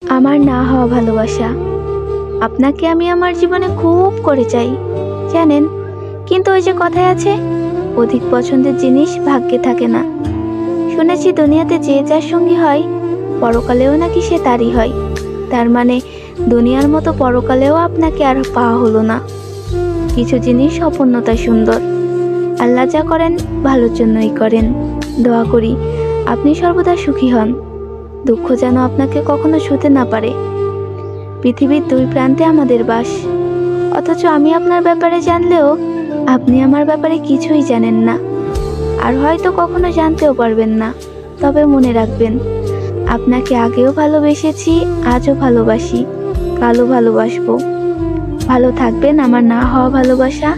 আমার না হওয়া ভালোবাসা। আপনাকে আমি আমার জীবনে খুব করে চাই, জানেন। কিন্তু ওই যে কথায় আছে, অধিক পছন্দের জিনিস ভাগ্যে থাকে না। শুনেছি দুনিয়াতে যে যার সঙ্গী হয়, পরকালেও নাকি সে তারই হয়। তার মানে দুনিয়ার মতো পরকালেও আপনাকে আর পাওয়া হলো না। কিছু জিনিস অপূর্ণতায় সুন্দর। আল্লাহ যা করেন ভালোর জন্যই করেন। দোয়া করি আপনি সর্বদা সুখী হন, দুঃখ যেন আপনাকে কখনো ছুঁতে না পারে। পৃথিবীর দুই প্রান্তে আমাদের বাস, অথচ আমি আপনার ব্যাপারে জানলেও আপনি আমার ব্যাপারে কিছুই জানেন না, আর হয়তো কখনো জানতেও পারবেন না। তবে মনে রাখবেন, আপনাকে আগেও ভালোবেসেছি, আজও ভালোবাসি, কালও ভালোবাসবো। ভালো থাকবেন আমার না হওয়া ভালোবাসা।